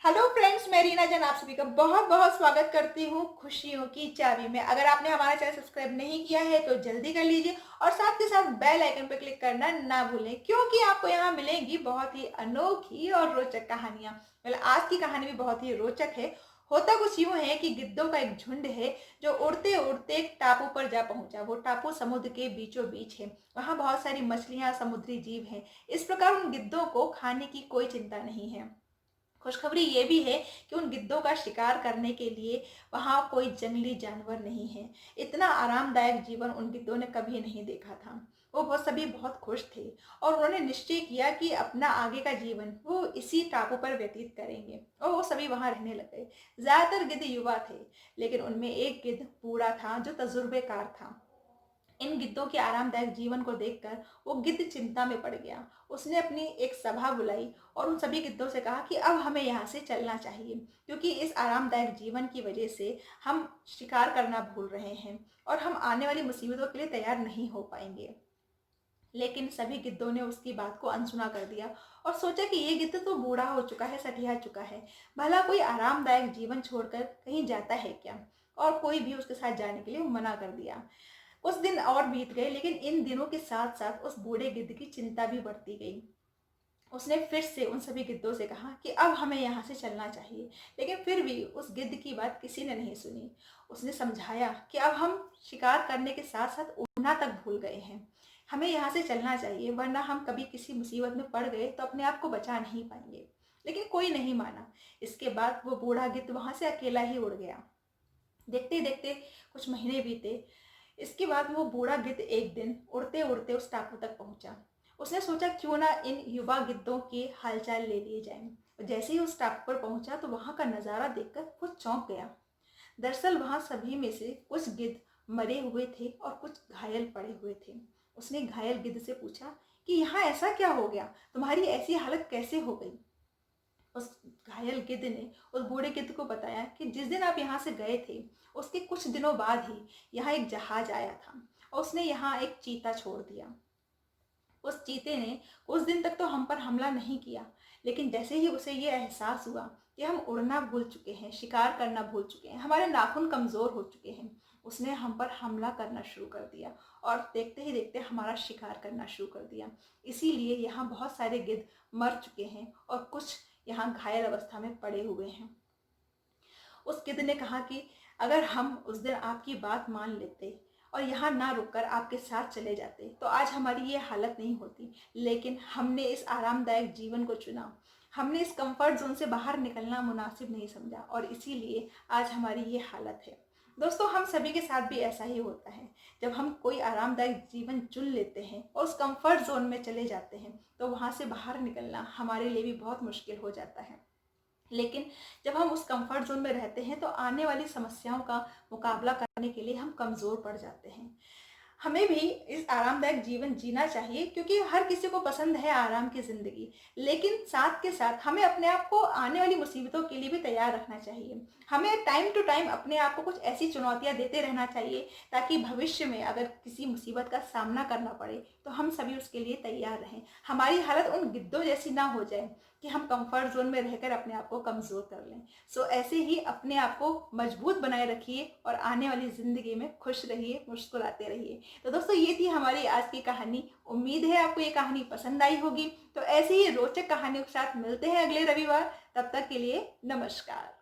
Hello friends, मैं रीना जैन आप सभी का बहुत बहुत स्वागत करती हूँ खुशियों की चाबी में। अगर आपने हमारा चैनल सब्सक्राइब नहीं किया है तो जल्दी कर लीजिए और साथ के साथ बेल आइकन पर क्लिक करना ना भूलें, क्योंकि आपको यहाँ मिलेंगी बहुत ही अनोखी और रोचक कहानियाँ। मतलब आज की कहानी भी बहुत ही रोचक है। होता कुछ यूं है कि गिद्धों का एक झुंड है जो उड़ते उड़ते एक टापू पर जा पहुंचा। वो टापू समुद्र के बीचों बीच है। वहां बहुत सारी मछलियां, समुद्री जीव हैं। इस प्रकार उन गिद्धों को खाने की कोई चिंता नहीं है। खुशखबरी ये भी है कि उन गिद्धों का शिकार करने के लिए वहाँ कोई जंगली जानवर नहीं है। इतना आरामदायक जीवन उन गिद्धों ने कभी नहीं देखा था। वो बहुत सभी बहुत खुश थे और उन्होंने निश्चय किया कि अपना आगे का जीवन वो इसी टापू पर व्यतीत करेंगे और वो सभी वहाँ रहने लग गए। ज्यादातर गिद्ध युवा थे, लेकिन उनमें एक गिद्ध बूढ़ा था जो तजुर्बेकार था। इन गिद्धों के आरामदायक जीवन को देखकर वो गिद्ध चिंता में पड़ गया। उसने अपनी एक सभा बुलाई और उन सभी गिद्धों से कहा कि अब हमें यहाँ से चलना चाहिए, क्योंकि इस आरामदायक जीवन की वजह से हम शिकार करना भूल रहे हैं और हम आने वाली मुसीबतों के लिए तैयार नहीं हो पाएंगे। लेकिन सभी गिद्धों ने उसकी बात को अनसुना कर दिया और सोचा कि ये गिद्ध तो बूढ़ा हो चुका है, सठिया चुका है। भला कोई आरामदायक जीवन छोड़कर कहीं जाता है क्या? और कोई भी उसके साथ जाने के लिए मना कर दिया। कुछ दिन और बीत गए, लेकिन इन दिनों के साथ साथ उस बूढ़े गिद्ध की चिंता भी बढ़ती गई। उसने फिर से उन सभी गिद्धों से कहा कि अब हमें यहाँ से चलना चाहिए, लेकिन फिर भी उस गिद्ध की बात किसी ने नहीं सुनी। उसने समझाया कि अब हम शिकार करने के साथ साथ उड़ना तक भूल गए हैं। हमें यहाँ से चलना चाहिए, वरना हम कभी किसी मुसीबत में पड़ गए तो अपने आप को बचा नहीं पाएंगे। लेकिन कोई नहीं माना। इसके बाद वो बूढ़ा गिद्ध वहां से अकेला ही उड़ गया। देखते देखते कुछ महीने बीते। इसके बाद वो बूढ़ा गिद्ध एक दिन उड़ते उड़ते उस टापू तक पहुंचा। उसने सोचा क्यों ना इन युवा गिद्धों के हालचाल ले लिए जाएं। जैसे ही उस टापू पर पहुंचा तो वहां का नजारा देखकर वो चौंक गया। दरअसल वहां सभी में से कुछ गिद्ध मरे हुए थे और कुछ घायल पड़े हुए थे। उसने घायल गिद्ध से पूछा कि यहाँ ऐसा क्या हो गया, तुम्हारी ऐसी हालत कैसे हो गई? उस घायल गिद्ध ने उस बूढ़े गिद्ध को बताया कि जिस दिन आप यहाँ से गए थे उसके कुछ दिनों बाद ही यहाँ एक जहाज आया था और उसने यहाँ एक चीता छोड़ दिया। उस चीते ने कुछ दिन तक तो हम पर हमला नहीं किया, लेकिन जैसे ही उसे ये एहसास हुआ कि हम उड़ना भूल चुके हैं, शिकार करना भूल चुके हैं, हमारे नाखून कमजोर हो चुके हैं, उसने हम पर हमला करना शुरू कर दिया और देखते ही देखते हमारा शिकार करना शुरू कर दिया। इसीलिए यहाँ बहुत सारे गिद्ध मर चुके हैं और कुछ यहाँ घायल अवस्था में पड़े हुए हैं। उस गिद्ध ने कहा कि अगर हम उस दिन आपकी बात मान लेते और यहाँ ना रुककर आपके साथ चले जाते तो आज हमारी ये हालत नहीं होती। लेकिन हमने इस आरामदायक जीवन को चुना। हमने इस कंफर्ट जोन से बाहर निकलना मुनासिब नहीं समझा और इसीलिए आज हमारी ये हालत है। दोस्तों, हम सभी के साथ भी ऐसा ही होता है। जब हम कोई आरामदायक जीवन चुन लेते हैं और उस कंफर्ट जोन में चले जाते हैं तो वहाँ से बाहर निकलना हमारे लिए भी बहुत मुश्किल हो जाता है। लेकिन जब हम उस कंफर्ट जोन में रहते हैं तो आने वाली समस्याओं का मुकाबला करने के लिए हम कमज़ोर पड़ जाते हैं। हमें भी इस आरामदायक जीवन जीना चाहिए, क्योंकि हर किसी को पसंद है आराम की ज़िंदगी। लेकिन साथ के साथ हमें अपने आप को आने वाली मुसीबतों के लिए भी तैयार रखना चाहिए। हमें टाइम टू टाइम अपने आप को कुछ ऐसी चुनौतियां देते रहना चाहिए ताकि भविष्य में अगर किसी मुसीबत का सामना करना पड़े तो हम सभी उसके लिए तैयार रहें। हमारी हालत उन गिद्धों जैसी ना हो जाए कि हम कंफर्ट जोन में रहकर अपने आप को कमज़ोर कर लें। सो ऐसे ही अपने आप को मजबूत बनाए रखिए और आने वाली ज़िंदगी में खुश रहिए, मुस्कुराते रहिए। तो दोस्तों, ये थी हमारी आज की कहानी। उम्मीद है आपको ये कहानी पसंद आई होगी। तो ऐसे ही रोचक कहानियों के साथ मिलते हैं अगले रविवार। तब तक के लिए नमस्कार।